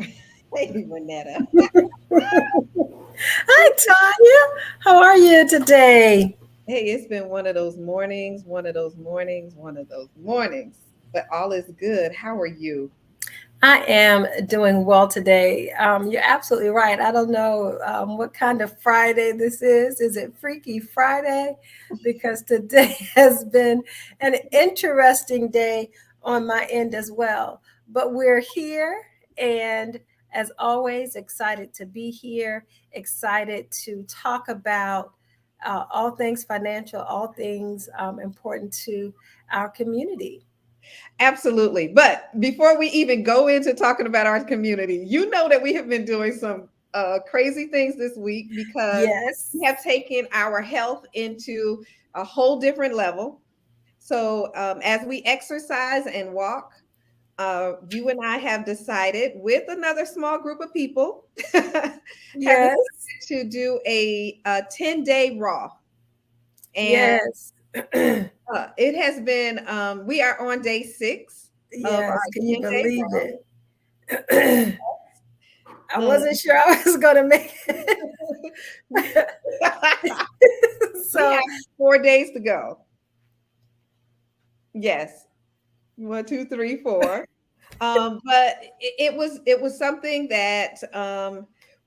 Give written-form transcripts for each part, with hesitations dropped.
Hey, Manetta. Hi, Tanya. How are you today? Hey, it's been one of those mornings, one of those mornings, one of those mornings, but all is good. How are you? I am doing well today. You're absolutely right. I don't know what kind of Friday this is. Is it Freaky Friday? Because today has been an interesting day on my end as well. But we're here, and as always, excited to be here, excited to talk about all things financial, all things important to our community. Absolutely. But before we even go into talking about our community, you know that we have been doing some crazy things this week because Yes. we have taken our health into a whole different level. So, as we exercise and walk, you and I have decided with another small group of people have decided Yes. to do a 10-day raw. And Yes. it has been, we are on day 6 of our Yes. Can you 10-day believe raw. it? I Um, wasn't sure I was going to make it. we So, have 4 days to go. Yes. 1, 2, 3, 4. But it was something that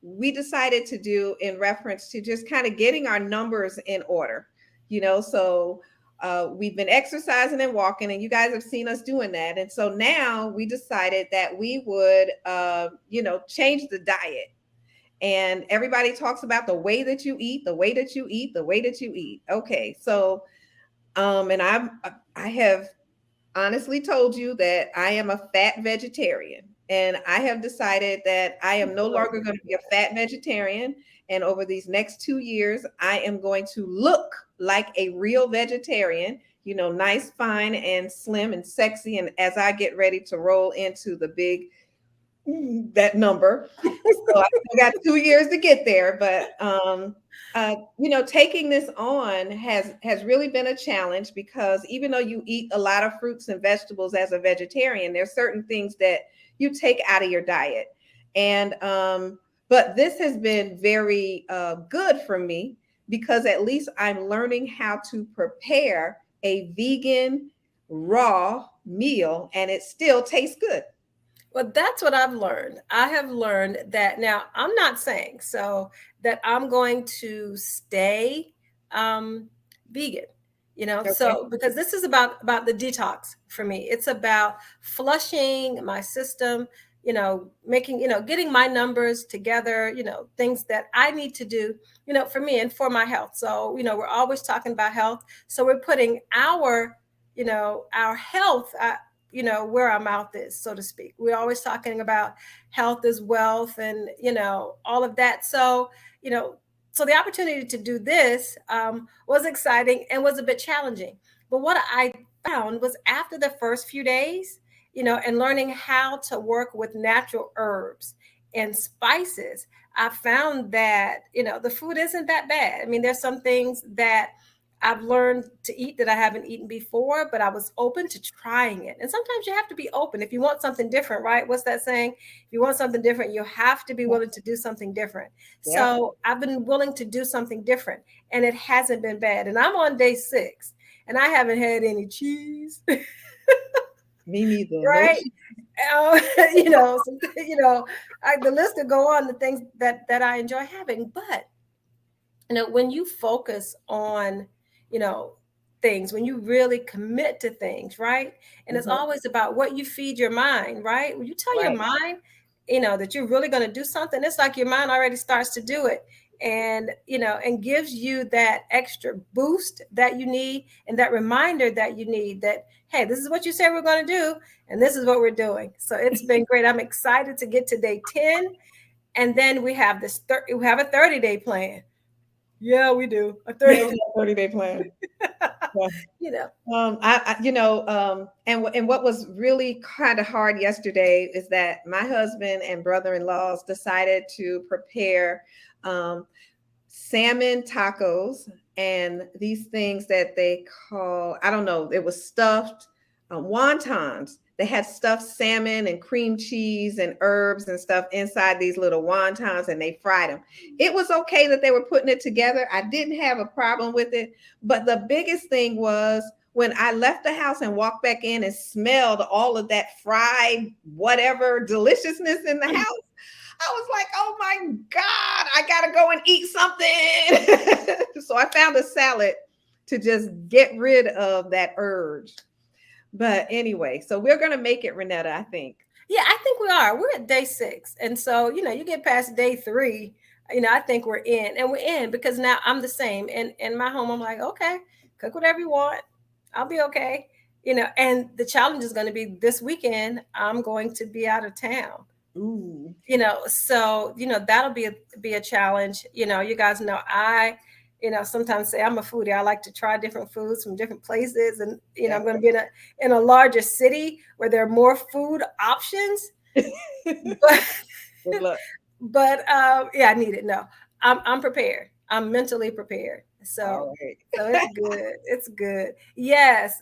we decided to do in reference to just kind of getting our numbers in order. So we've been exercising and walking, and you guys have seen us doing that. And so now we decided that we would, change the diet. And everybody talks about the way that you eat, the way that you eat, the way that you eat. Okay, so and I have honestly told you that I am a fat vegetarian, and I have decided that I am no longer going to be a fat vegetarian. And over these next 2 years, I am going to look like a real vegetarian, nice, fine, and slim and sexy. And as I get ready to roll into the big, that number, so I still got 2 years to get there, but taking this on has really been a challenge because even though you eat a lot of fruits and vegetables as a vegetarian, there's certain things that you take out of your diet, and but this has been very good for me because at least I'm learning how to prepare a vegan raw meal, and it still tastes good. well, that's what I've learned. I have learned that now I'm not saying so that I'm going to stay um, vegan, Okay. so because this is about the detox for me. It's about flushing my system, making, getting my numbers together, things that I need to do, for me and for my health. So, we're always talking about health. So we're putting our health, where our mouth is, so to speak. We're always talking about health is wealth, and all of that. So you know so the opportunity to do this was exciting and was a bit challenging. But what I found was after the first few days, and learning how to work with natural herbs and spices, I found that the food isn't that bad. I mean, there's some things that I've learned to eat that I haven't eaten before, but I was open to trying it. And sometimes you have to be open if you want something different, right? What's that saying? If you want something different, you have to be willing to do something different. Yep. So I've been willing to do something different, and it hasn't been bad. And I'm on day 6, and I haven't had any cheese, Me neither. No. right? Uh, the list could go on, the things that I enjoy having. But when you focus on you know things, when you really commit to things, right? And it's Mhm. always about what you feed your mind, right? When you tell your Right. mind that you're really going to do something, it's like your mind already starts to do it, and gives you that extra boost that you need, and that reminder that you need, that hey, this is what you said we're going to do, and this is what we're doing. So it's been great. I'm excited to get to day 10, and then we have a 30-day plan. Yeah, we do. A Yeah, 30. we got 30-day plan. Yeah. you know. And what was really kind of hard yesterday is that my husband and brother-in-laws decided to prepare um, salmon tacos and these things that they call, I don't know, it was stuffed wontons. They had stuffed salmon and cream cheese and herbs and stuff inside these little wontons, and they fried them. It was okay that they were putting it together. I didn't have a problem with it. But the biggest thing was when I left the house and walked back in and smelled all of that fried whatever deliciousness in the house. I was like, oh my God, I got to go and eat something. So I found a salad to just get rid of that urge. But anyway, so we're going to make it, Renetta, I think. Yeah, I think we are. We're at day 6. And so, you get past day 3, I think we're in. And we're in because now I'm the same. And in my home, I'm like, okay, cook whatever you want. I'll be okay. And the challenge is going to be this weekend, I'm going to be out of town. Ooh. So, that'll be a challenge. You guys know I sometimes say I'm a foodie. I like to try different foods from different places. And, I'm going to be in a larger city where there are more food options. But I need it. No, I'm prepared. I'm mentally prepared. So, so it's good. It's good. Yes.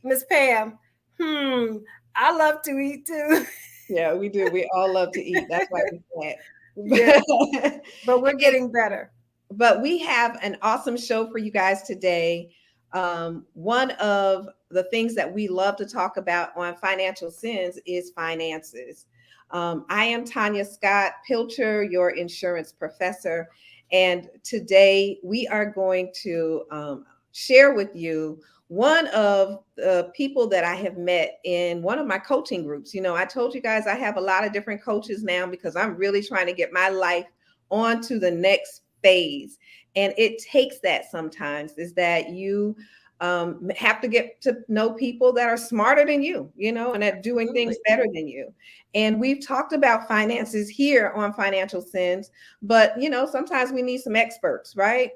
Miss Pam, I love to eat too. Yeah, we do. We all love to eat. That's why we can't. Yeah. But we're getting better. But we have an awesome show for you guys today. One of the things that we love to talk about on Financial Sins is finances. I am Tanya Scott Pilcher, your insurance professor. And today we are going to share with you one of the people that I have met in one of my coaching groups. I told you guys I have a lot of different coaches now because I'm really trying to get my life onto the next phase. And it takes that sometimes, is that you have to get to know people that are smarter than you, and at doing things better than you. And we've talked about finances here on Financial Sins, but sometimes we need some experts, right?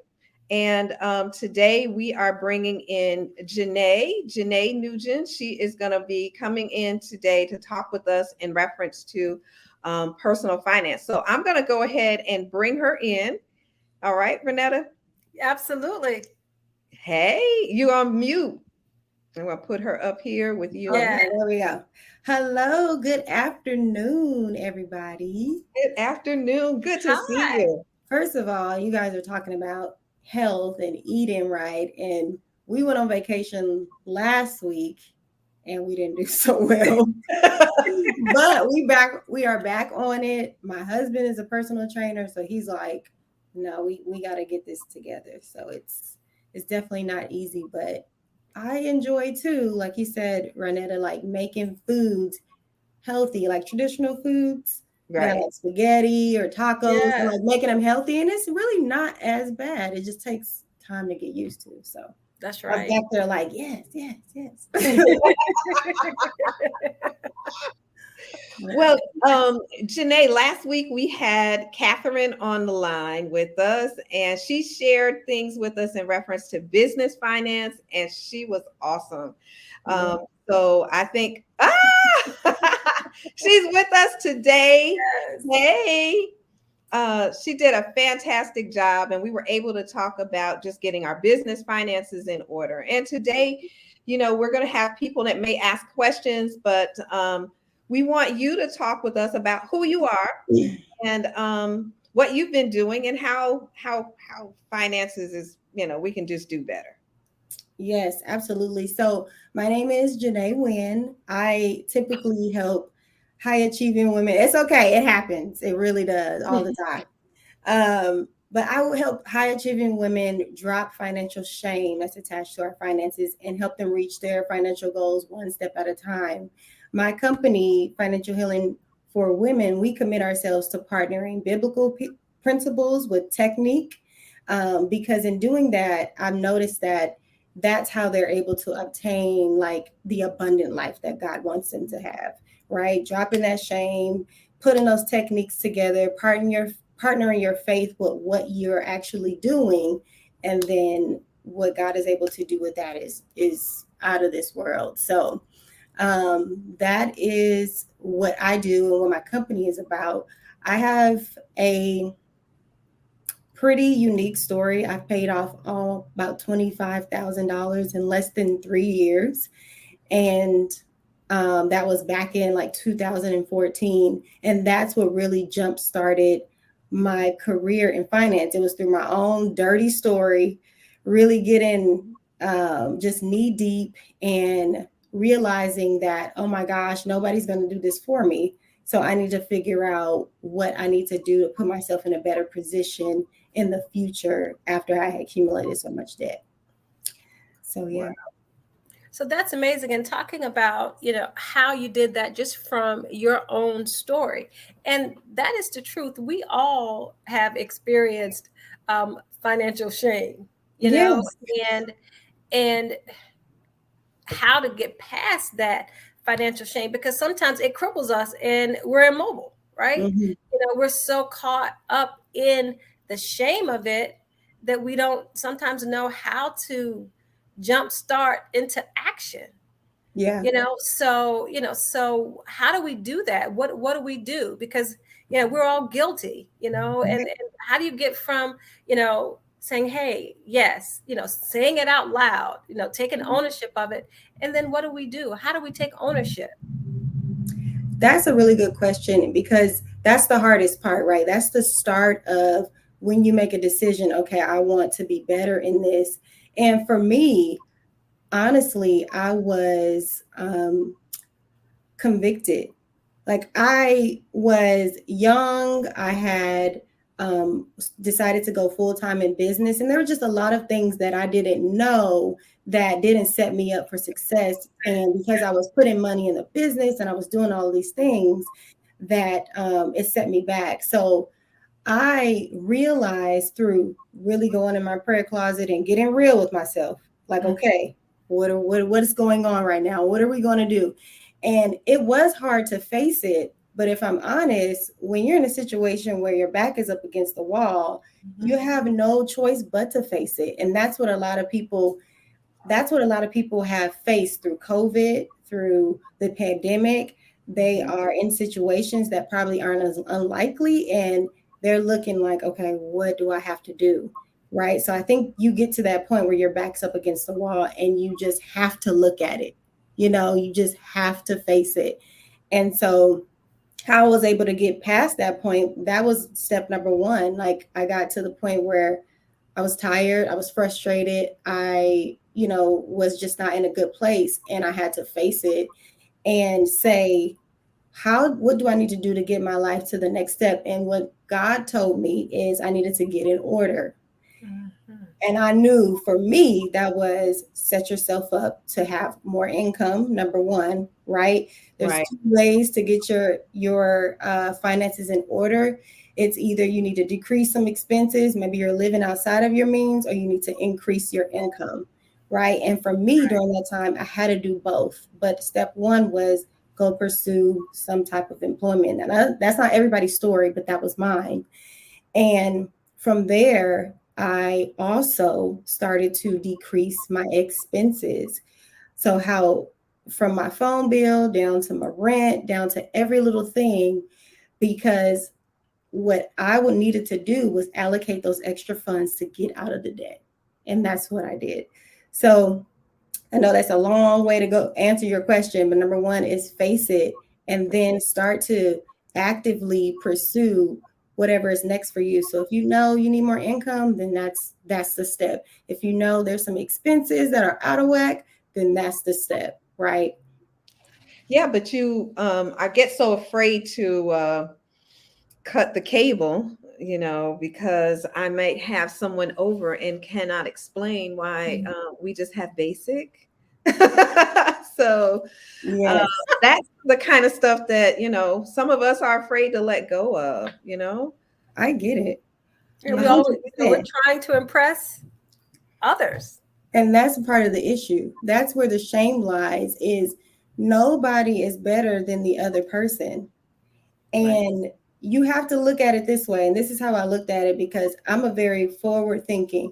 And today we are bringing in Janae Nugent. She is going to be coming in today to talk with us in reference to personal finance. So I'm going to go ahead and bring her in. All right, Renetta? Absolutely. Hey, you on mute. I'm going to put her up here with you. Yeah, there we go. Hello, good afternoon, everybody. Good afternoon. Good to see you. First of all, you guys are talking about health and eating right. And we went on vacation last week and we didn't do so well. But we are back on it. My husband is a personal trainer, so he's like, no, we got to get this together. So it's definitely not easy, but I enjoy too, like you said, Renetta, like making foods healthy, like traditional foods, right? Like spaghetti or tacos, and like making them healthy. And it's really not as bad. It just takes time to get used to. So that's right. I'm back there like, yes. Well, Janae, last week we had Catherine on the line with us, and she shared things with us in reference to business finance, and she was awesome. So I think, she's with us today. Yes. Hey, she did a fantastic job, and we were able to talk about just getting our business finances in order. And today, we're going to have people that may ask questions, but we want you to talk with us about who you are and what you've been doing and how finances is, we can just do better. Yes, absolutely. So my name is Janae Nguyen. I typically help high achieving women. It's okay. It happens. It really does all the time. But I will help high achieving women drop financial shame that's attached to our finances and help them reach their financial goals one step at a time. My company, Financial Healing for Women, we commit ourselves to partnering biblical principles with technique, because in doing that, I've noticed that that's how they're able to obtain like the abundant life that God wants them to have, right? Dropping that shame, putting those techniques together, partnering your faith with what you're actually doing, and then what God is able to do with that is out of this world. So that is what I do and what my company is about. I have a pretty unique story. I've paid off about $25,000 in less than 3 years. And That was back in like 2014. And that's what really jump started my career in finance. It was through my own dirty story, really getting just knee deep and realizing that, oh my gosh, nobody's going to do this for me. So I need to figure out what I need to do to put myself in a better position in the future after I had accumulated so much debt. So, yeah. Wow. So that's amazing. And talking about, how you did that just from your own story. And that is the truth. We all have experienced financial shame, Yes. and how to get past that financial shame, because sometimes it cripples us and we're immobile, right? Mm-hmm. We're so caught up in the shame of it that we don't sometimes know how to jumpstart into action. Yeah. So how do we do that? What do we do? Because we're all guilty, and how do you get from saying, hey, yes, saying it out loud, taking ownership of it, and then what do we do? How do we take ownership? That's a really good question, because that's the hardest part, right? That's the start of when you make a decision. Okay, I want to be better in this. And for me, honestly, I was convicted. Like, I was young. I had decided to go full time in business, and there were just a lot of things that I didn't know that didn't set me up for success. And because I was putting money in the business and I was doing all these things, that it set me back. So I realized through really going in my prayer closet and getting real with myself, like, okay, what is going on right now? What are we going to do? And it was hard to face it. But if I'm honest, when you're in a situation where your back is up against the wall, you have no choice but to face it. And that's what a lot of people have faced through COVID, through the pandemic. They are in situations that probably aren't as unlikely, and they're looking like, okay, what do I have to do? Right. So I think you get to that point where your back's up against the wall and you just have to look at it. You just have to face it. And so how I was able to get past that point, that was step number one. Like, I got to the point where I was tired, I was frustrated, I, was just not in a good place. And I had to face it and say, what do I need to do to get my life to the next step? And what God told me is I needed to get in order. And I knew for me, that was set yourself up to have more income, number one, right? There's Right. two ways to get your finances in order. It's either you need to decrease some expenses, maybe you're living outside of your means, or you need to increase your income, right? And for me, during that time, I had to do both. But step one was go pursue some type of employment. And that's not everybody's story, but that was mine. And from there, I also started to decrease my expenses. So how from my phone bill down to my rent, down to every little thing, because what I would needed to do was allocate those extra funds to get out of the debt. And that's what I did. So I know that's a long way to go answer your question, but number one is face it and then start to actively pursue whatever is next for you. So if you know you need more income, then that's the step. If you know there's some expenses that are out of whack, then that's the step, right? Yeah, but I get so afraid to cut the cable, because I might have someone over and cannot explain why we just have basic. So Yes, that's the kind of stuff that, some of us are afraid to let go of, I get it. And we always, we're 100%. trying to impress others. And that's part of the issue. That's where the shame lies, is nobody is better than the other person. And you have to look at it this way. And this is how I looked at it, because I'm a very forward thinker.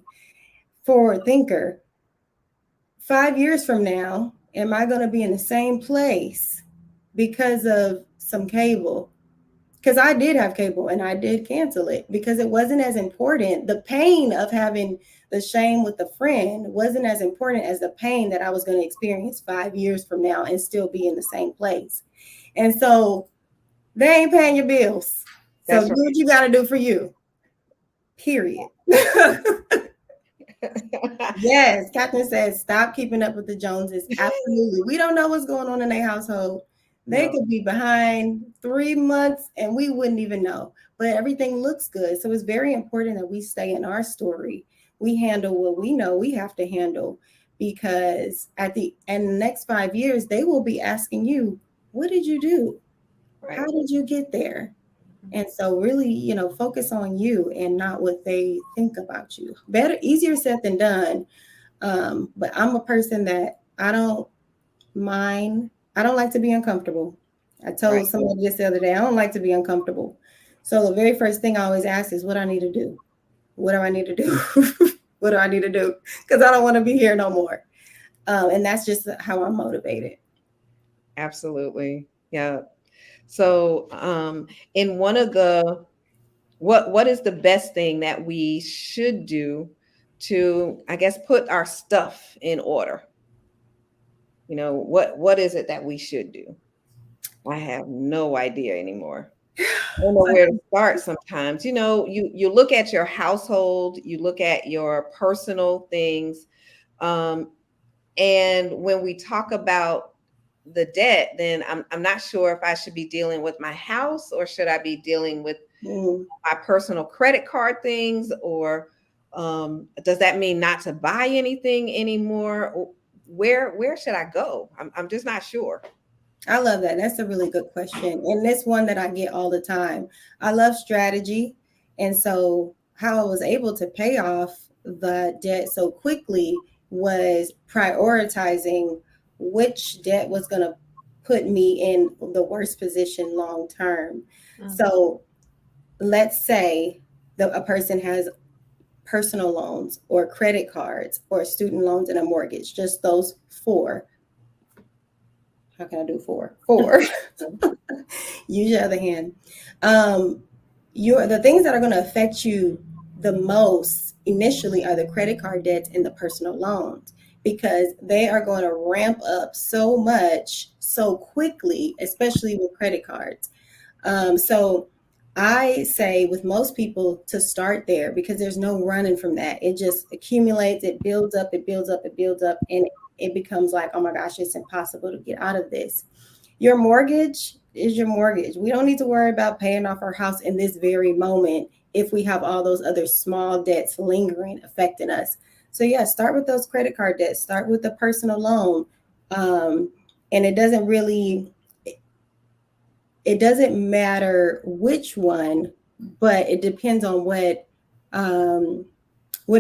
5 years from now, am I going to be in the same place because of some cable? because I did have cable and I did cancel it because it wasn't as important. The pain of having the shame with a friend wasn't as important as the pain that I was going to experience 5 years from now and still be in the same place. And so they ain't paying your bills. So That's do what you got to do for you. Period. Yes, Captain says stop keeping up with the Joneses. Absolutely. We don't know what's going on in their household. They could be behind 3 months and we wouldn't even know. But everything looks good. So it's very important that we stay in our story. We handle what we know we have to handle, because at the end of the next 5 years, they will be asking you, what did you do? Right. How did you get there? And so really, focus on you and not what they think about you. Better, easier said than done. But I'm a person that I don't mind. I don't like to be uncomfortable. I told somebody this the other day, I don't like to be uncomfortable. So the very first thing I always ask is what I need to do. What do I need to do? What do I need to do? Because I don't want to be here no more. And that's just how I'm motivated. Absolutely. Yeah. So in one of the, what is the best thing that we should do to, I guess, put our stuff in order? What is it that we should do? I have no idea anymore. I don't know where to start sometimes. You look at your household, you look at your personal things. And when we talk about the debt, then I'm not sure if I should be dealing with my house or should I be dealing with my personal credit card things, or does that mean not to buy anything anymore? Where should I go? I'm just not sure. I love that. That's a really good question. And this one that I get all the time. I love strategy. And so how I was able to pay off the debt so quickly was prioritizing which debt was going to put me in the worst position long term. So let's say that a person has personal loans or credit cards or student loans and a mortgage, just those four. How can I do four? Use your other hand. The things that are going to affect you the most initially are the credit card debts and the personal loans, because they are going to ramp up so much so quickly, especially with credit cards. So I say with most people to start there, because there's no running from that. It just accumulates, it builds up, it builds up, it builds up, and it becomes like, oh my gosh, it's impossible to get out of this. Your mortgage is your mortgage. We don't need to worry about paying off our house in this very moment if we have all those other small debts lingering, affecting us. So yeah, start with those credit card debts, start with the personal loan. And it doesn't matter which one, but it depends on what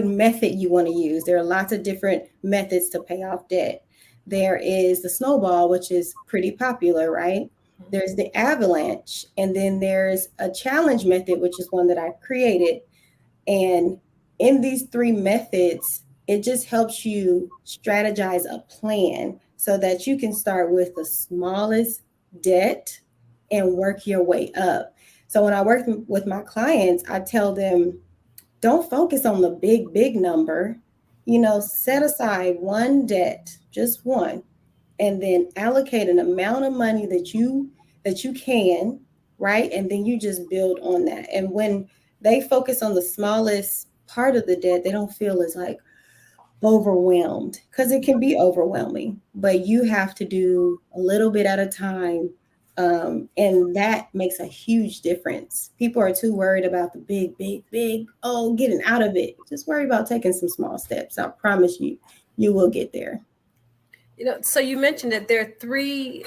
method you want to use. There are lots of different methods to pay off debt. There is the snowball, which is pretty popular, right? There's the avalanche, and then there's a challenge method, which is one that I created. And in these three methods, it just helps you strategize a plan so that you can start with the smallest debt and work your way up. So when I work with my clients, I tell them, don't focus on the big number. Set aside one debt, just one, and then allocate an amount of money that you can, right? And then you just build on that. And when they focus on the smallest part of the debt, they don't feel as like overwhelmed, because it can be overwhelming, but you have to do a little bit at a time. And that makes a huge difference. People are too worried about the big, getting out of it. Just worry about taking some small steps. I promise you will get there. So you mentioned that there are three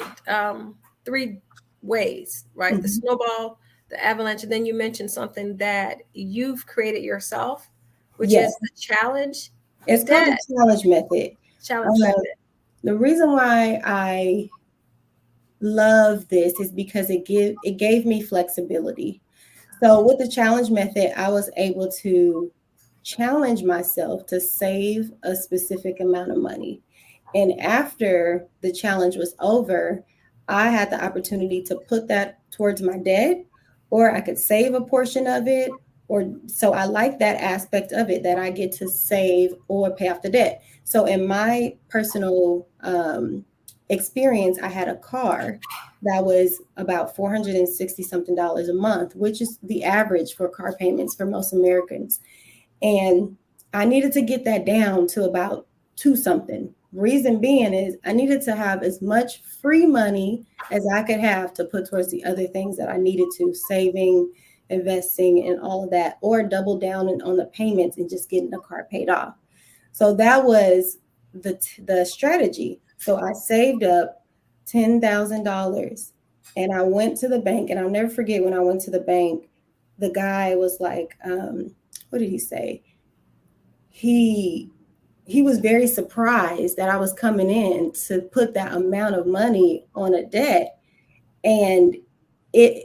ways, right? Mm-hmm. The snowball, the avalanche, and then you mentioned something that you've created yourself, which is the challenge. It's called the challenge method. Challenge method. The reason why I love this is because it gave me flexibility. So with the challenge method, I was able to challenge myself to save a specific amount of money. And after the challenge was over, I had the opportunity to put that towards my debt or I could save a portion of it. Or so I like that aspect of it, that I get to save or pay off the debt. So in my personal experience, I had a car that was about $460 something a month, which is the average for car payments for most Americans. And I needed to get that down to about two something. Reason being is I needed to have as much free money as I could have to put towards the other things that I needed to, saving, investing, and all of that, or double down on the payments and just getting the car paid off. So that was the strategy. So I saved up $10,000 and I went to the bank, and I'll never forget when I went to the bank, the guy was like, what did he say? He was very surprised that I was coming in to put that amount of money on a debt. And it,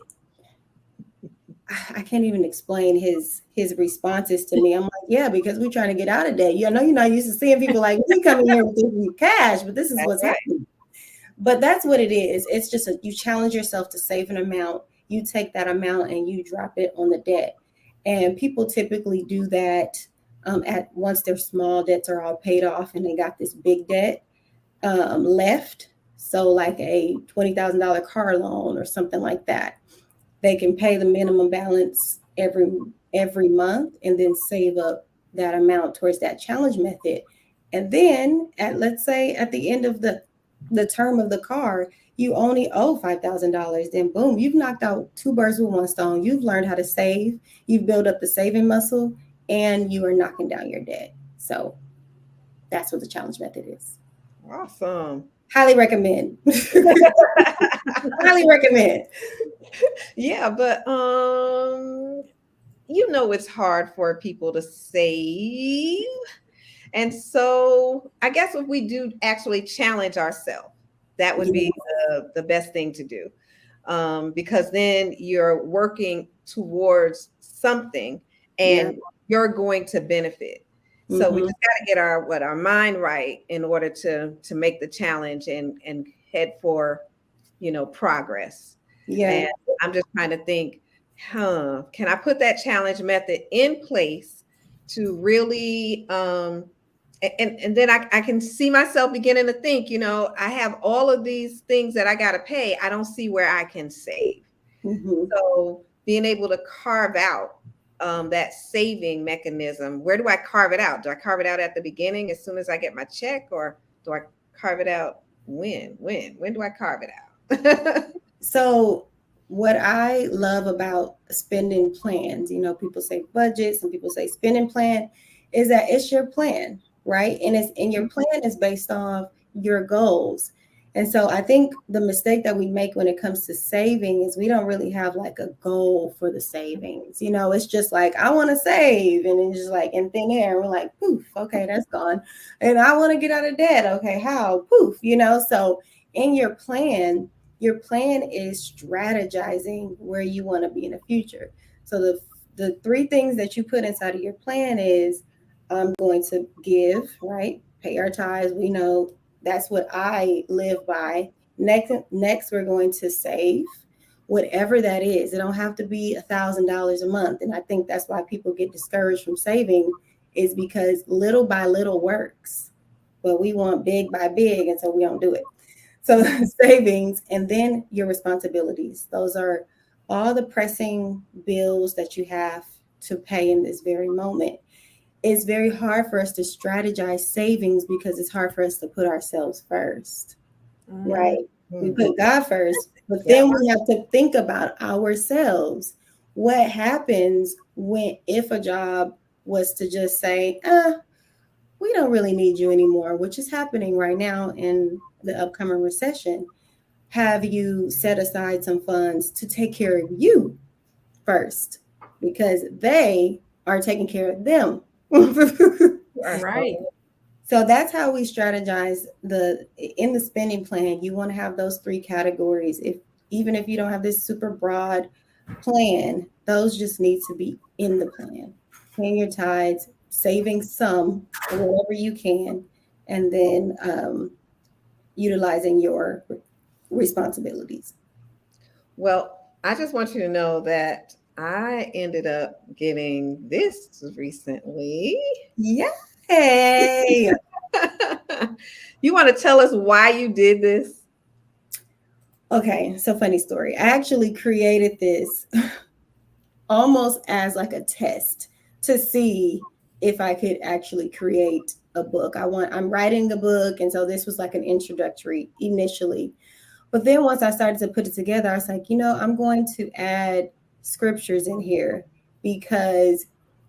I can't even explain his responses to me. I'm like, yeah, because we're trying to get out of debt. You know, you're not used to seeing people like me coming here with cash, but this is what's happening. But that's what it is. It's just you challenge yourself to save an amount. You take that amount and you drop it on the debt. And people typically do that at once their small debts are all paid off and they got this big debt left. So like a $20,000 car loan or something like that. They can pay the minimum balance every month and then save up that amount towards that challenge method. And then let's say at the end of the term of the car, you only owe $5,000. Then boom, you've knocked out two birds with one stone. You've learned how to save. You've built up the saving muscle, and you are knocking down your debt. So that's what the challenge method is. Awesome. Highly recommend. Highly recommend. Yeah, but it's hard for people to save. And so I guess if we do actually challenge ourselves, that would be the best thing to do. Because then you're working towards something and you're going to benefit. So we just got to get our mind right in order to make the challenge and head for, progress. Yeah. And I'm just trying to think, can I put that challenge method in place to really, and then I can see myself beginning to think, I have all of these things that I got to pay. I don't see where I can save. So being able to carve out that saving mechanism, where do I carve it out? Do I carve it out at the beginning as soon as I get my check, or do I carve it out when do I carve it out? So what I love about spending plans, people say budgets and people say spending plan, is that it's your plan, right? And your plan is based on your goals. And so I think the mistake that we make when it comes to saving is we don't really have like a goal for the savings. It's just like, I want to save, and it's just like in thin air. We're like, poof, okay, that's gone. And I want to get out of debt. Okay, how? Poof, So in your plan is strategizing where you want to be in the future. So the three things that you put inside of your plan is, I'm going to give, right? Pay our tithes. We know that's what I live by. Next, we're going to save, whatever that is. It don't have to be $1,000 a month. And I think that's why people get discouraged from saving, is because little by little works, but we want big by big, and so we don't do it. So savings, and then your responsibilities. Those are all the pressing bills that you have to pay in this very moment. It's very hard for us to strategize savings because it's hard for us to put ourselves first, right? We put God first, but then we have to think about ourselves. What happens if a job was to just say, we don't really need you anymore, which is happening right now in the upcoming recession. Have you set aside some funds to take care of you first? Because they are taking care of them. Right. So that's how we strategize in the spending plan. You want to have those three categories. Even if you don't have this super broad plan, those just need to be in the plan. Paying your tithes, saving some, whatever you can, and then utilizing your responsibilities. Well, I just want you to know that I ended up getting this recently. Yay! You want to tell us why you did this? Okay, so funny story. I actually created this almost as like a test to see if I could actually create a book. I'm writing a book, and so this was like an introductory initially. But then once I started to put it together, I was like, I'm going to add scriptures in here, because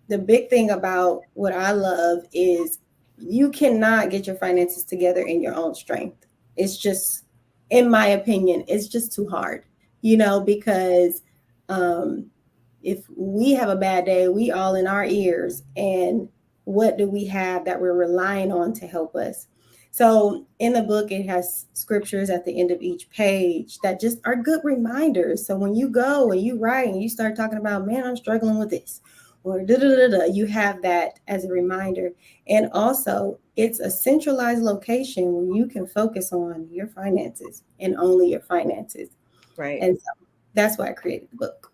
the big thing about what I love is you cannot get your finances together in your own strength. It's just, in my opinion, it's just too hard, because um, if we have a bad day, we all in our ears. And what do we have that we're relying on to help us? So in the book, it has scriptures at the end of each page that just are good reminders. So when you go and you write and you start talking about, man, I'm struggling with this, or da da da da, you have that as a reminder. And also, it's a centralized location where you can focus on your finances and only your finances. Right. And so that's why I created the book.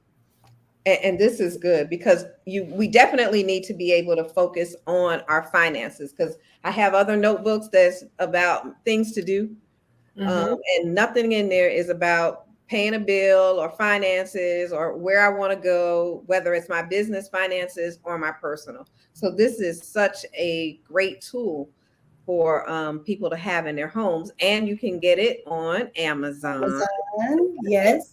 And this is good because we definitely need to be able to focus on our finances, because I have other notebooks that's about things to do. And nothing in there is about paying a bill or finances or where I want to go, whether it's my business finances or my personal. So this is such a great tool for people to have in their homes, and you can get it on Amazon. Yes,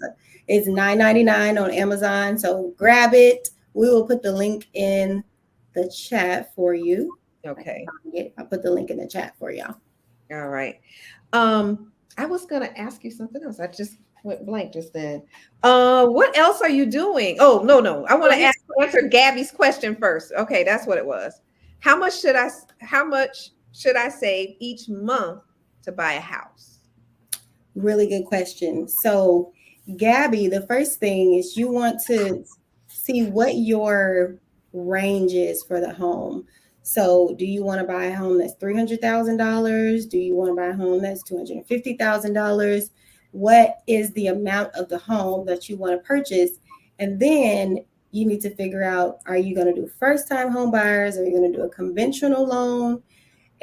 it's $9.99 on Amazon. So grab it. We will put the link in the chat for you. Okay. I'll put the link in the chat for y'all. All right. I was gonna ask you something else. I just went blank just then. What else are you doing? Oh, no. I want to answer Gabby's question first. Okay, that's what it was. How much should I save each month to buy a house? Really good question. So, Gabby, the first thing is you want to see what your range is for the home. So, do you want to buy a home that's $300,000? Do you want to buy a home that's $250,000? What is the amount of the home that you want to purchase? And then you need to figure out, are you going to do first-time home buyers? Are you going to do a conventional loan?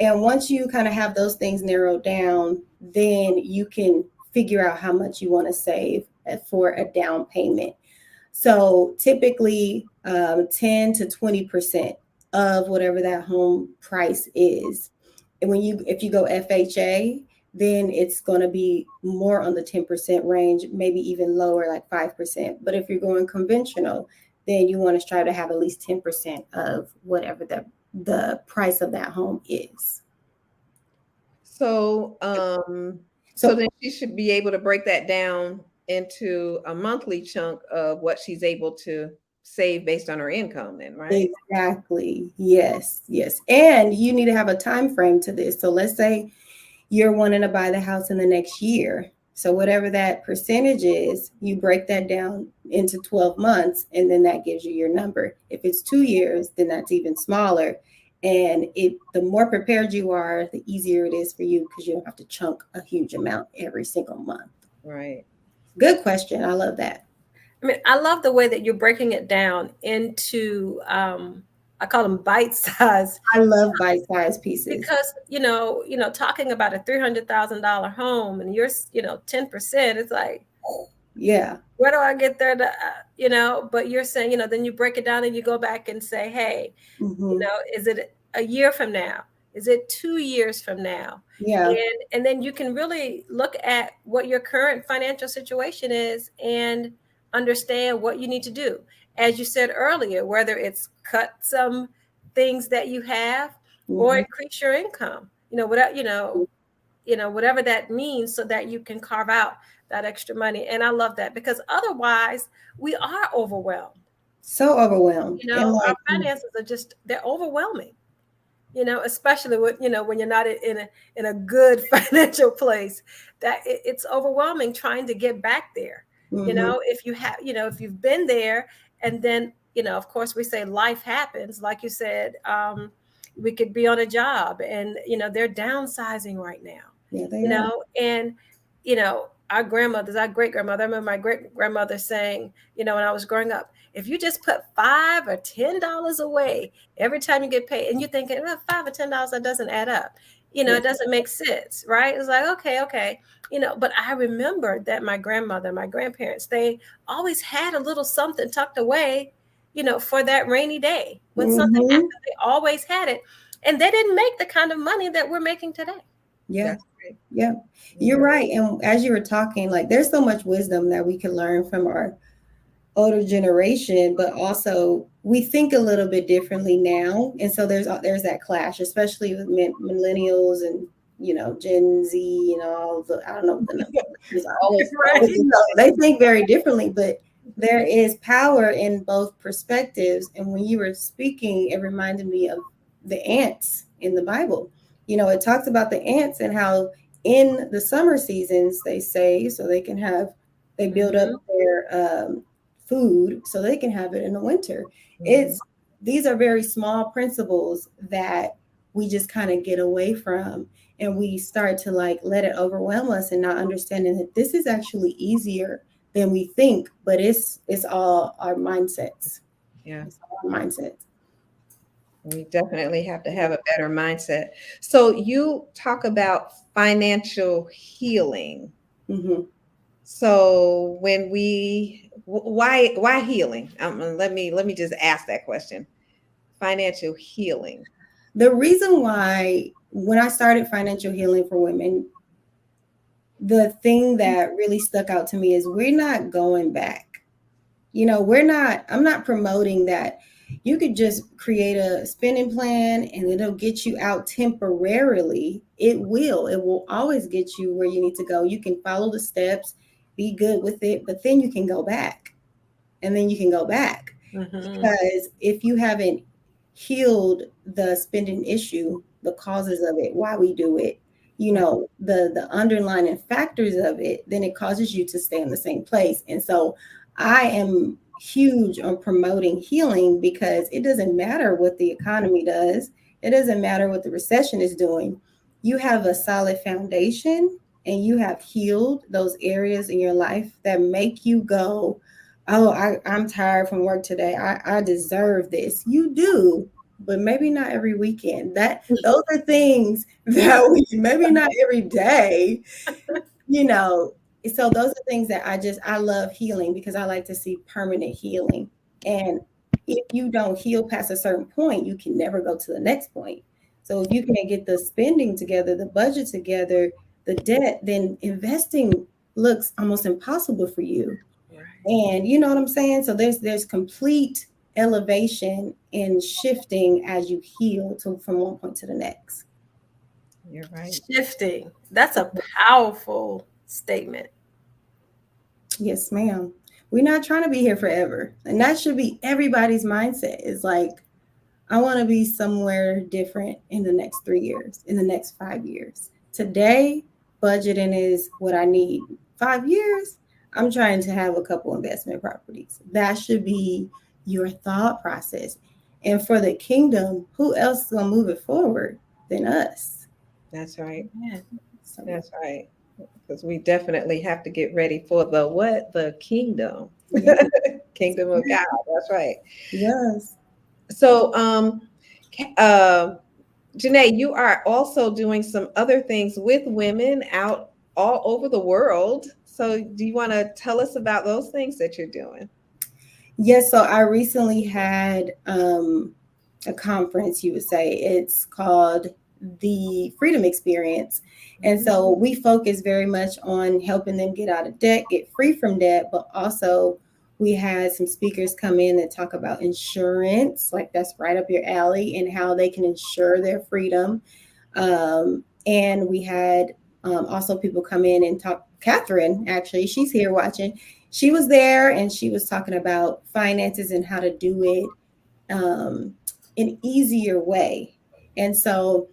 And once you kind of have those things narrowed down, then you can figure out how much you want to save for a down payment. So typically 10 to 20% of whatever that home price is. And if you go FHA, then it's going to be more on the 10% range, maybe even lower, like 5%. But if you're going conventional, then you want to try to have at least 10% of whatever the price of that home is. So then she should be able to break that down into a monthly chunk of what she's able to save based on her income then, right? Exactly. Yes. And you need to have a time frame to this. So let's say you're wanting to buy the house in the next year. So whatever that percentage is, you break that down into 12 months, and then that gives you your number. If it's 2 years, then that's even smaller. And the more prepared you are, the easier it is for you, because you don't have to chunk a huge amount every single month. Right. Good question. I love that. I mean, I love the way that you're breaking it down into, I call them bite-sized. I love bite-sized pieces. Because, talking about a $300,000 home and you're, 10%, it's like, yeah, where do I get there to, but you're saying, then you break it down and you go back and say, hey, is it a year from now? Is it 2 years from now? Yeah. And then you can really look at what your current financial situation is and understand what you need to do. As you said earlier, whether it's cut some things that you have or increase your income, whatever that means, so that you can carve out that extra money. And I love that, because otherwise we are overwhelmed. So overwhelmed. Our finances are they're overwhelming, especially with, when you're not in a good financial place, that it's overwhelming trying to get back there. If you have, if you've been there, and then, of course we say life happens, like you said, we could be on a job and, they're downsizing right now, Yeah, they are. and, our grandmothers, our great grandmother, I remember my great grandmother saying, when I was growing up, if you just put $5 or $10 away every time you get paid, and you're thinking, well, $5 or $10, that doesn't add up. It doesn't make sense, right? It's like, okay. But I remember that my grandmother, my grandparents, they always had a little something tucked away, for that rainy day. When something happened, they always had it. And they didn't make the kind of money that we're making today. Yeah. Yeah. You're right. And as you were talking, like there's so much wisdom that we can learn from our older generation, but also we think a little bit differently now. And so there's that clash, especially with millennials and Gen Z, all the, I don't know what the numbers are. They think very differently, but there is power in both perspectives. And when you were speaking, it reminded me of the ants in the Bible. It talks about the ants and how in the summer seasons they save so they build up their food so they can have it in the winter. These are very small principles that we just kind of get away from, and we start to let it overwhelm us and not understanding that this is actually easier than we think, but it's all our mindsets. Yeah, it's all our mindsets. We definitely have to have a better mindset. So you talk about financial healing. Mm-hmm. So why healing? Let me just ask that question. Financial healing. The reason why, when I started financial healing for women, the thing that really stuck out to me is we're not going back. I'm not promoting that you could just create a spending plan and it'll get you out temporarily. It will always get you where you need to go. You can follow the steps, be good with it, but then you can go back, and then you can go back. Because if you haven't healed the spending issue, the causes of it, why we do it, the underlying factors of it, then it causes you to stay in the same place. And so I am huge on promoting healing, because it doesn't matter what the economy does. It doesn't matter what the recession is doing. You have a solid foundation and you have healed those areas in your life that make you go, oh, I'm tired from work today. I deserve this. You do, but maybe not every weekend. Those are things that maybe not every day, So those are things that I love healing, because I like to see permanent healing. And if you don't heal past a certain point, you can never go to the next point. So if you can't get the spending together, the budget together, the debt, then investing looks almost impossible for you. Right. And you know what I'm saying? So there's complete elevation and shifting as you heal from one point to the next. You're right. Shifting. That's a powerful statement. Yes, ma'am. We're not trying to be here forever. And that should be everybody's mindset. Is like, I want to be somewhere different in the next 3 years, in the next 5 years. Today, budgeting is what I need. 5 years, I'm trying to have a couple investment properties. That should be your thought process. And for the kingdom, who else is going to move it forward than us? That's right. Yeah. That's right. Because we definitely have to get ready for the kingdom. Yes. Kingdom of God. That's right. Yes. So, Janae, you are also doing some other things with women out all over the world. So do you want to tell us about those things that you're doing? Yes. So I recently had a conference, you would say. It's called the Freedom Experience. And so we focus very much on helping them get out of debt, get free from debt, but also we had some speakers come in and talk about insurance, like that's right up your alley, and how they can insure their freedom. And we had also people come in and talk. Catherine, actually, she's here watching. She was there and she was talking about finances and how to do it an easier way. And so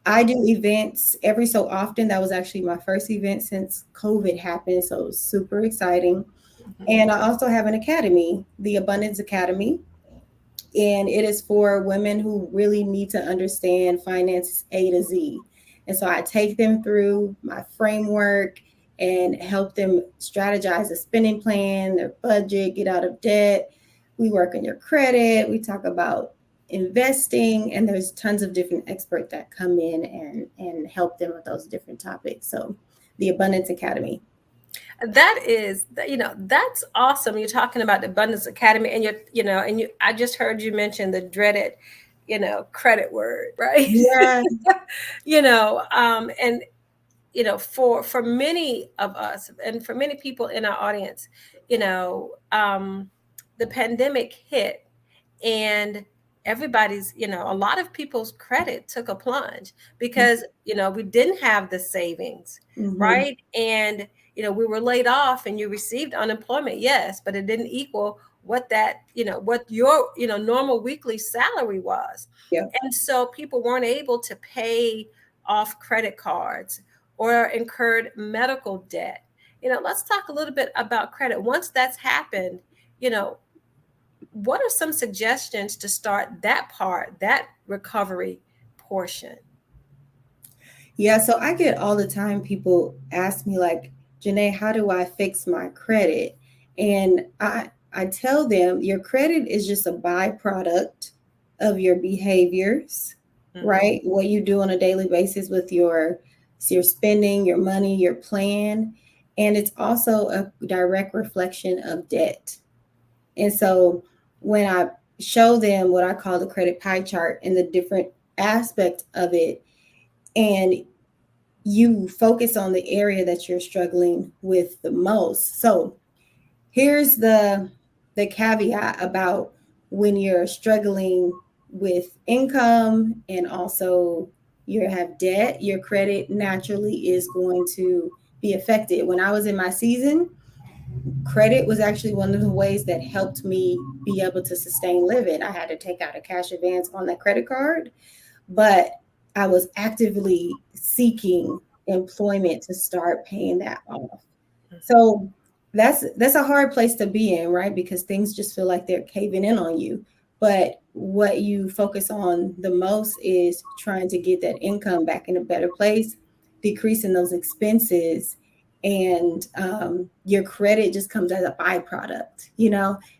I do events every so often. That was actually my first event since COVID happened. So it was super exciting. Mm-hmm. And I also have an academy, the Abundance Academy. And it is for women who really need to understand finances A to Z. And so I take them through my framework and help them strategize a spending plan, their budget, get out of debt. We work on your credit. We talk about investing, and there's tons of different experts that come in and help them with those different topics. So the Abundance Academy. That is, that's awesome. You're talking about the Abundance Academy, and I just heard you mention the dreaded, credit word, right? Yeah. And for many of us and for many people in our audience, the pandemic hit, and everybody's, a lot of people's credit took a plunge because, we didn't have the savings, right? And, we were laid off and you received unemployment, yes, but it didn't equal what that, what your, normal weekly salary was. Yeah. And so people weren't able to pay off credit cards or incurred medical debt. Let's talk a little bit about credit. Once that's happened, what are some suggestions to start that recovery portion? Yeah, so I get all the time people ask me like, Janae, how do I fix my credit? And I tell them your credit is just a byproduct of your behaviors, right? What you do on a daily basis with your spending, your money, your plan. And it's also a direct reflection of debt. And so when I show them what I call the credit pie chart and the different aspects of it, and you focus on the area that you're struggling with the most. So here's the caveat about when you're struggling with income and also you have debt, your credit naturally is going to be affected. When I was in my season, credit was actually one of the ways that helped me be able to sustain living. I had to take out a cash advance on that credit card, but I was actively seeking employment to start paying that off. So that's a hard place to be in, right? Because things just feel like they're caving in on you. But what you focus on the most is trying to get that income back in a better place, decreasing those expenses, and your credit just comes as a byproduct.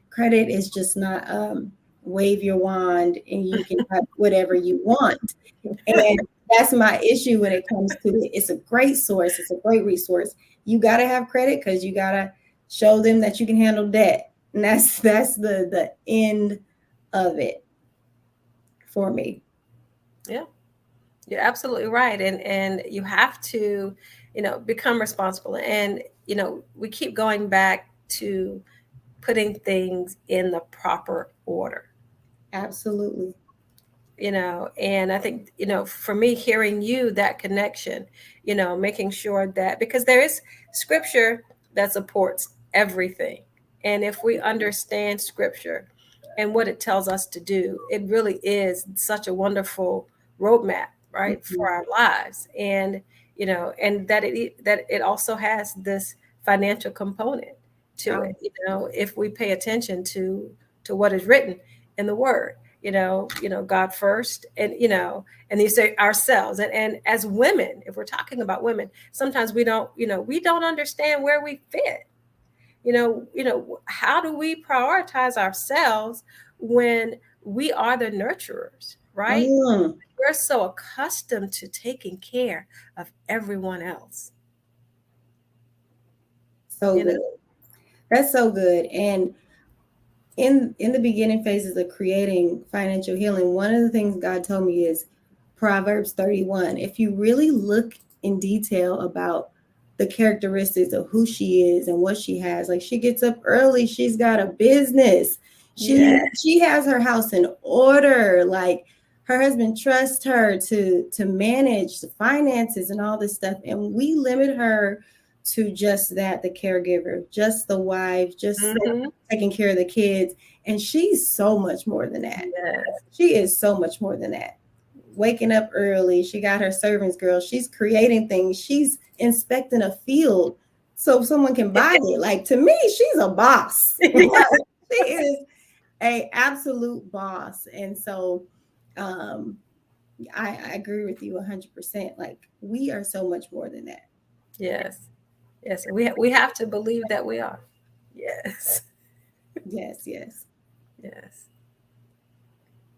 Credit is just not wave your wand and you can have whatever you want. And that's my issue when it comes to it. It's a great source. It's a great resource. You got to have credit because you got to show them that you can handle debt. And that's the end of it for me. Yeah, you're absolutely right. And you have to, become responsible. And, we keep going back to putting things in the proper order. Absolutely. And I think, for me, hearing you, that connection, making sure that, because there is scripture that supports everything. And if we understand scripture and what it tells us to do, it really is such a wonderful roadmap, right, for our lives. And, and that it also has this financial component to it, if we pay attention to what is written in the word. God first, and and you say ourselves, and as women, if we're talking about women, sometimes we don't understand where we fit. How do we prioritize ourselves when we are the nurturers, right? We're so accustomed to taking care of everyone else. So good. That's so good. And in the beginning phases of creating financial healing, one of the things God told me is Proverbs 31. If you really look in detail about the characteristics of who she is and what she has, like she gets up early, she's got a business, she has her house in order, like her husband trusts her to manage the finances and all this stuff, and we limit her to just that, the caregiver, just the wife, just taking care of the kids. And she's so much more than that. Yes. She is so much more than that. Waking up early, she got her servants girl, she's creating things, she's inspecting a field so someone can buy it. Like, to me, she's a boss. She is a absolute boss. And so I agree with you 100%. Like, we are so much more than that. Yes. Yes, we have to believe that we are. Yes. Yes, yes. Yes.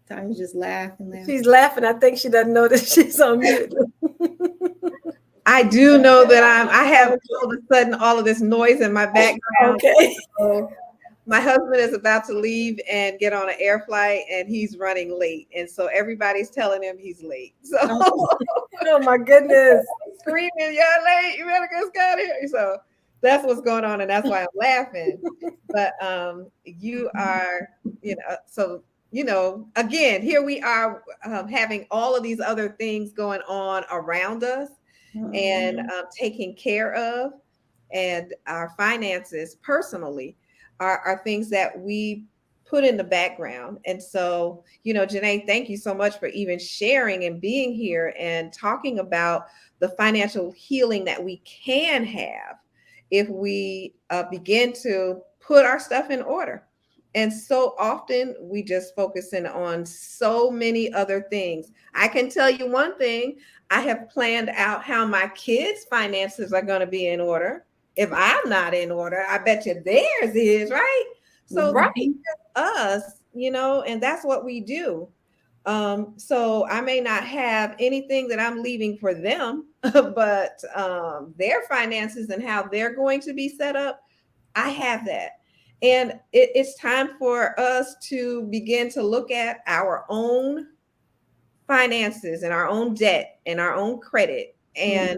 Tanya's just laughing. She's laughing. I think she doesn't know that she's on mute. I do know that I have all of a sudden all of this noise in my background. Okay. So my husband is about to leave and get on an air flight, and he's running late. And so everybody's telling him he's late. So Oh my goodness. screaming, "You're late, you better get out of here." So that's what's going on, and that's why I'm laughing. But you are, so again, here we are having all of these other things going on around us and taking care of, and our finances personally are things that we put in the background. And so, Janae, thank you so much for even sharing and being here and talking about the financial healing that we can have if we begin to put our stuff in order. And so often we just focus in on so many other things. I can tell you one thing, I have planned out how my kids' finances are going to be in order. If I'm not in order, I bet you theirs is, right? So Right. us, and that's what we do. So I may not have anything that I'm leaving for them, but their finances and how they're going to be set up, I have that. And it's time for us to begin to look at our own finances and our own debt and our own credit, and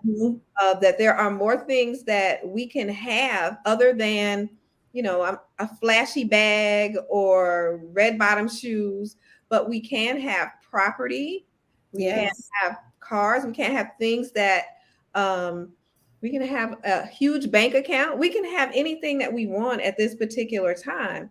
that there are more things that we can have other than, a flashy bag or red bottom shoes, but we can have property. We can't have cars. We can't have things that we can have a huge bank account. We can have anything that we want at this particular time.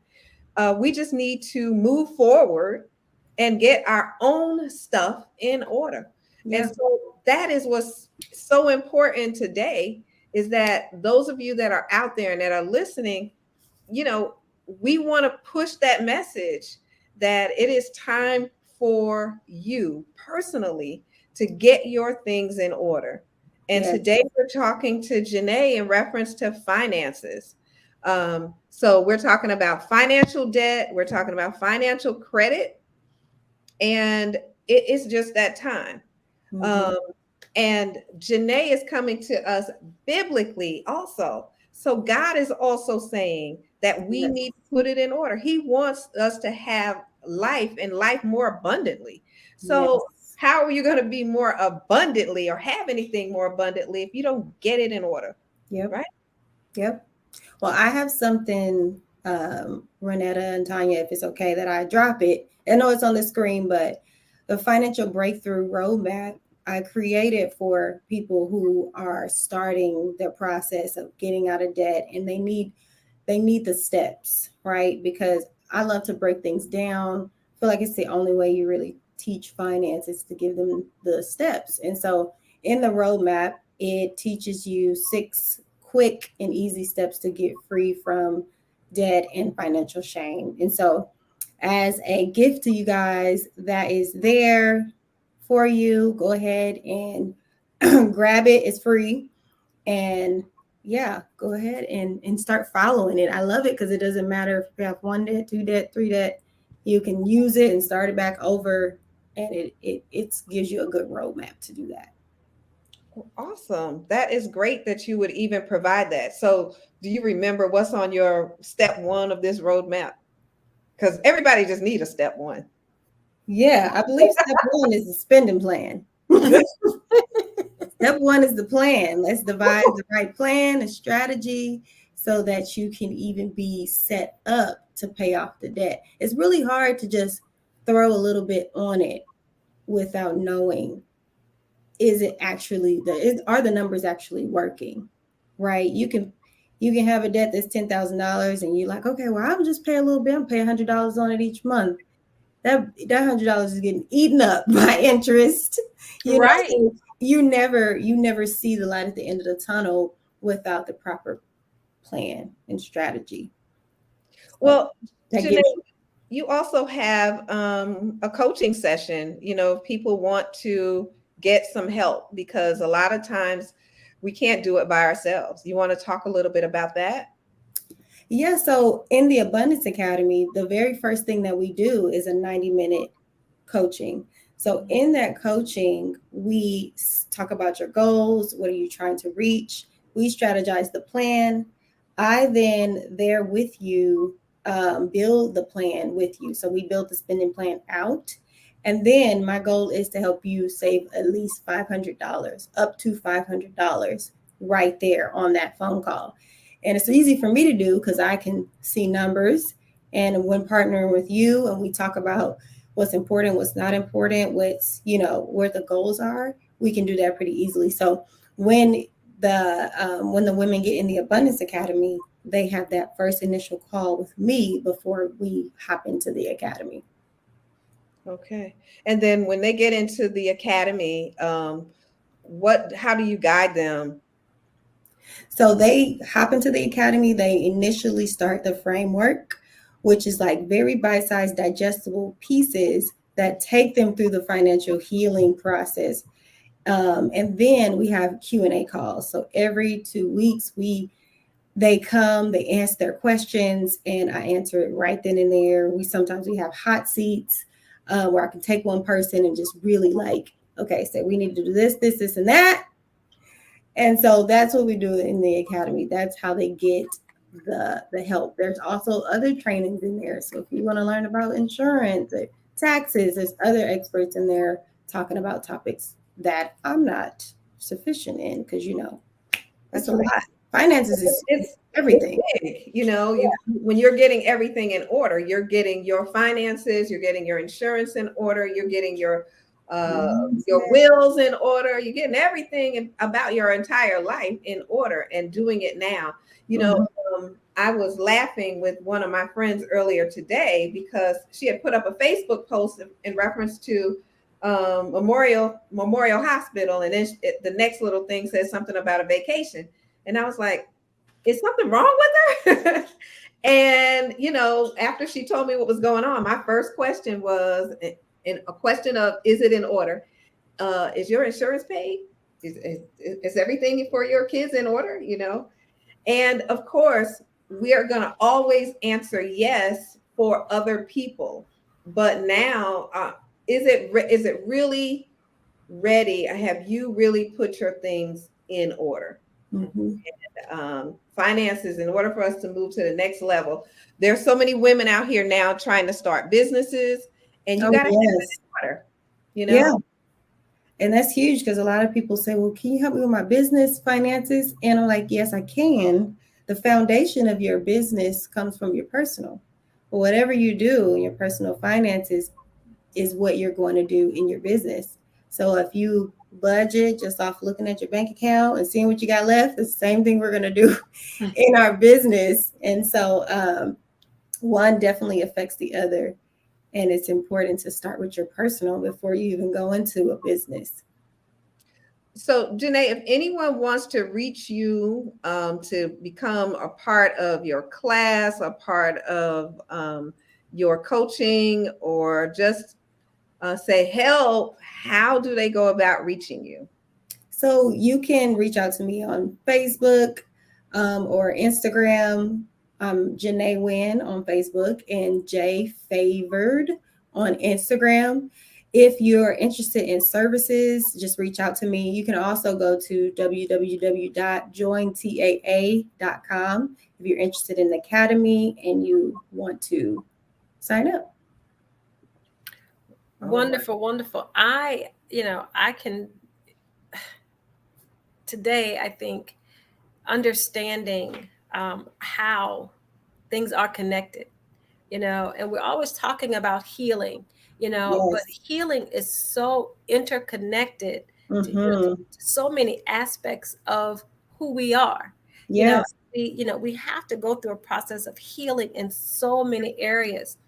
We just need to move forward and get our own stuff in order. Yeah. And so that is what's so important today, is that those of you that are out there and that are listening, we want to push that message that it is time for you personally to get your things in order. And today we're talking to Janae in reference to finances. So we're talking about financial debt. We're talking about financial credit. And it is just that time. And Janae is coming to us biblically also. So God is also saying that we need to put it in order. He wants us to have life and life more abundantly. So how are you going to be more abundantly or have anything more abundantly if you don't get it in order? Right? Yep. Well, I have something, Renetta and Tanya, if it's okay that I drop it. I know it's on the screen, but the Financial Breakthrough Roadmap I created for people who are starting the process of getting out of debt, and they need the steps, right? Because I love to break things down. I feel like it's the only way you really teach finance is to give them the steps. And so in the roadmap, it teaches you 6 quick and easy steps to get free from debt and financial shame. And so as a gift to you guys that is there for you, go ahead and grab it. It's free. And go ahead and start following it. I love it because it doesn't matter if you have 1 debt, 2 debt, 3 debt. You can use it and start it back over. And it gives you a good roadmap to do that. Awesome. That is great that you would even provide that. So do you remember what's on your step 1 of this roadmap? Because everybody just needs a step 1. Yeah, I believe step 1 is the spending plan. Step 1 is the plan. Let's devise the right plan, a strategy, so that you can even be set up to pay off the debt. It's really hard to just throw a little bit on it without knowing, is it actually are the numbers actually working, right? You can have a debt that's $10,000 and you're like, okay, well, I'll just pay a little bit. I'm paying $100 on it each month. That $100 is getting eaten up by interest. Right. So you never see the light at the end of the tunnel without the proper plan and strategy. Well, Janae, you also have a coaching session. If people want to get some help, because a lot of times we can't do it by ourselves. You want to talk a little bit about that? Yeah, so in the Abundance Academy, the very first thing that we do is a 90-minute coaching. So in that coaching, we talk about your goals. What are you trying to reach? We strategize the plan. I then there with you build the plan with you. So we build the spending plan out. And then my goal is to help you save at least $500, up to $500 right there on that phone call. And it's easy for me to do because I can see numbers. And when partnering with you and we talk about what's important, what's not important, what's, where the goals are, we can do that pretty easily. So when the women get in the Abundance Academy, they have that first initial call with me before we hop into the academy. Okay. And then when they get into the academy, how do you guide them? So they hop into the academy, they initially start the framework, which is like very bite-sized digestible pieces that take them through the financial healing process. And then we have Q&A calls. So every 2 weeks, they come, they answer their questions, and I answer it right then and there. Sometimes we have hot seats where I can take one person and just really okay, so we need to do this, and that. And so that's what we do in the academy. That's how they get the help. There's also other trainings in there. So if you want to learn about insurance, or taxes, there's other experts in there talking about topics that I'm not sufficient in because, that's a lot. Finances is everything. It's big. When you're getting everything in order, you're getting your finances, you're getting your insurance in order, you're getting your wills in order, you're getting everything about your entire life in order and doing it now. I was laughing with one of my friends earlier today because she had put up a Facebook post in reference to Memorial Hospital, and then the next little thing says something about a vacation, and I was like, is something wrong with her? And after she told me what was going on, my first question was a question of, is it in order? Is your insurance paid? Is everything for your kids in order? And of course, we are going to always answer yes for other people. But now, is it really ready? Have you really put your things in order? Mm-hmm. And, finances, in order for us to move to the next level, there's so many women out here now trying to start businesses, and you got to have it in order. Yeah. And that's huge because a lot of people say, well, can you help me with my business finances? And I'm like, yes, I can. The foundation of your business comes from your personal. But whatever you do in your personal finances is what you're going to do in your business. So if you budget just off looking at your bank account and seeing what you got left, the same thing we're going to do in our business. And so one definitely affects the other. And it's important to start with your personal before you even go into a business. So, Janae, if anyone wants to reach you to become a part of your class, a part of your coaching, or just say help, how do they go about reaching you? So you can reach out to me on Facebook or Instagram. I'm Janae Wynn on Facebook and J Favored on Instagram. If you're interested in services, just reach out to me. You can also go to www.jointaa.com if you're interested in the academy and you want to sign up. Wonderful, wonderful. I can today, I think, understanding how things are connected, and we're always talking about healing, but healing is so interconnected to so many aspects of who we are. Yes. We have to go through a process of healing in so many areas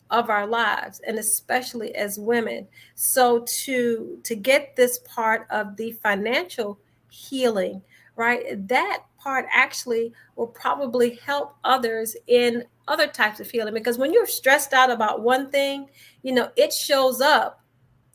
of our lives, and especially as women. So to get this part of the financial healing, right, that part actually will probably help others in other types of healing, because when you're stressed out about one thing, it shows up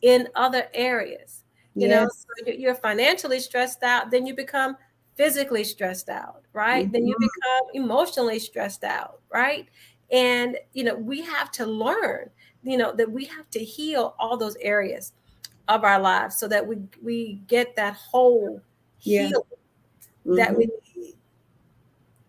in other areas. So you're financially stressed out, then you become physically stressed out, right? Then you become emotionally stressed out, right? And, we have to learn, that we have to heal all those areas of our lives so that we get that whole healing that we need.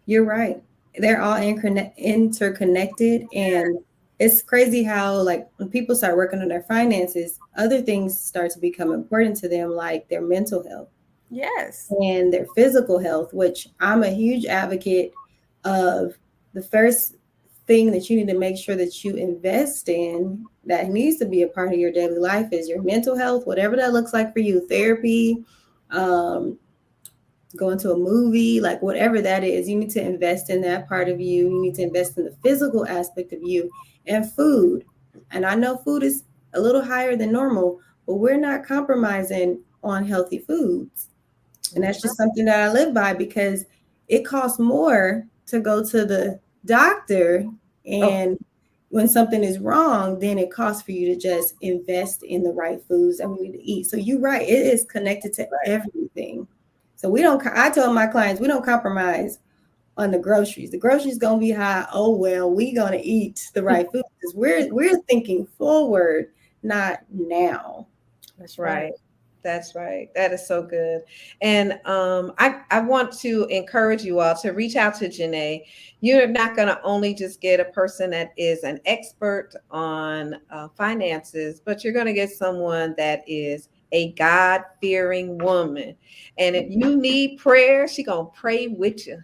You're right. They're all interconnected. And it's crazy how, like, when people start working on their finances, other things start to become important to them, like their mental health. Yes. And their physical health, which I'm a huge advocate of. The first thing that you need to make sure that you invest in that needs to be a part of your daily life is your mental health, whatever that looks like for you, therapy, going to a movie, like whatever that is, you need to invest in that part of you. You need to invest in the physical aspect of you and food. And I know food is a little higher than normal, but we're not compromising on healthy foods. And that's just something that I live by, because it costs more to go to the doctor and when something is wrong, then it costs for you to just invest in the right foods that we need to eat. So you're right. It is connected to everything. So I tell my clients, we don't compromise on the groceries. The groceries going to be high. Oh, well, we going to eat the right food because we're thinking forward, not now. That's right. That's right. That is so good. And I want to encourage you all to reach out to Janae. You're not going to only just get a person that is an expert on finances, but you're going to get someone that is a God-fearing woman. And if you need prayer, she's going to pray with you.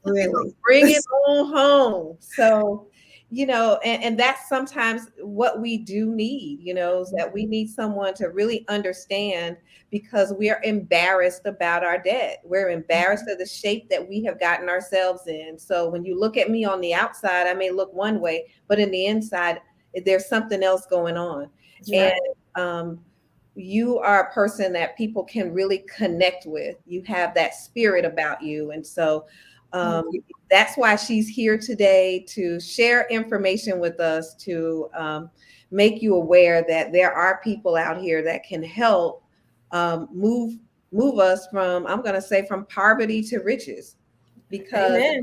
Really? Bring it on home. So, and that's sometimes what we do need, is that we need someone to really understand, because we are embarrassed about our debt. We're embarrassed of the shape that we have gotten ourselves in. So when you look at me on the outside, I may look one way, but in the inside, there's something else going on. Right. And you are a person that people can really connect with. You have that spirit about you. And so that's why she's here today, to share information with us, to make you aware that there are people out here that can help move us from, I'm going to say, from poverty to riches, because there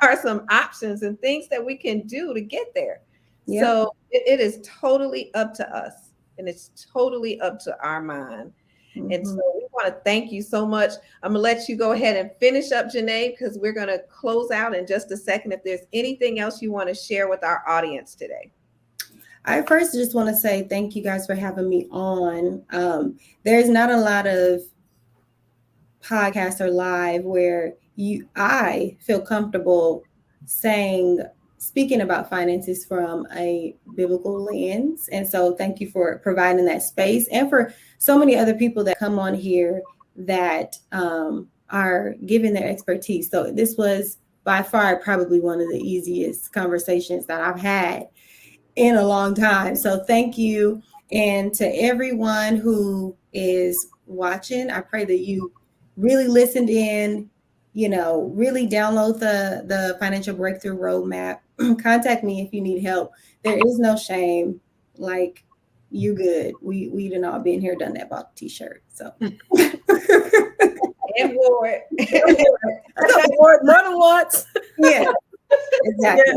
are some options and things that we can do to get there. Yep. So it is totally up to us, and it's totally up to our mind. And so we want to thank you so much. I'm going to let you go ahead and finish up, Janae, because we're going to close out in just a second. If there's anything else you want to share with our audience today. I first just want to say thank you guys for having me on. There's not a lot of podcasts or live where I feel comfortable speaking about finances from a biblical lens. And so thank you for providing that space, and for so many other people that come on here that are giving their expertise. So this was by far probably one of the easiest conversations that I've had in a long time. So thank you. And to everyone who is watching, I pray that you really listened in, really download the Financial Breakthrough Roadmap. Contact me if you need help. There is no shame. Like, you good. We done all been here, done that, bought the t-shirt. So and wore it. More than once. Yeah. Exactly.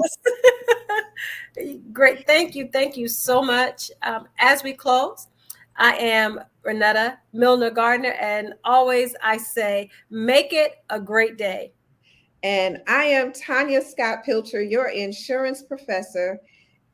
Yes. Great. Thank you so much. As we close, I am Renetta Milner Gardner, and always I say, make it a great day. And I am Tanya Scott Pilcher, your insurance professor,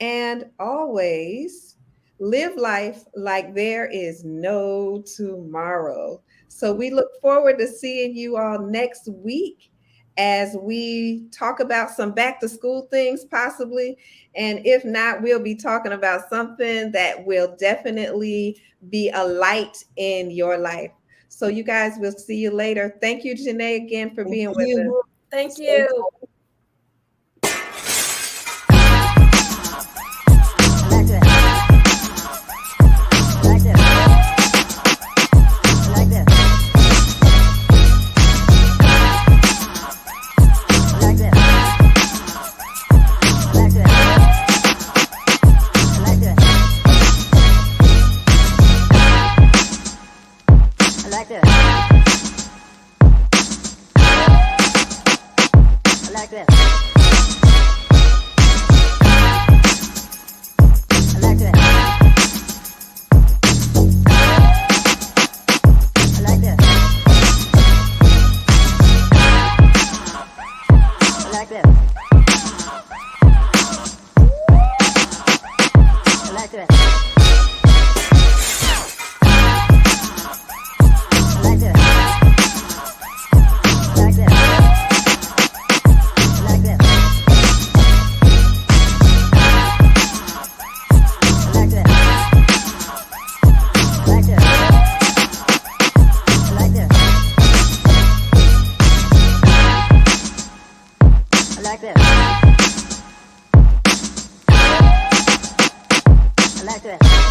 and always live life like there is no tomorrow. So we look forward to seeing you all next week as we talk about some back to school things possibly. And if not, we'll be talking about something that will definitely be a light in your life. So you guys, we'll see you later. Thank you, Janae, again for being with us. Thank you. like this. I like this. I like this. I like this. I like this. Like this. I like this.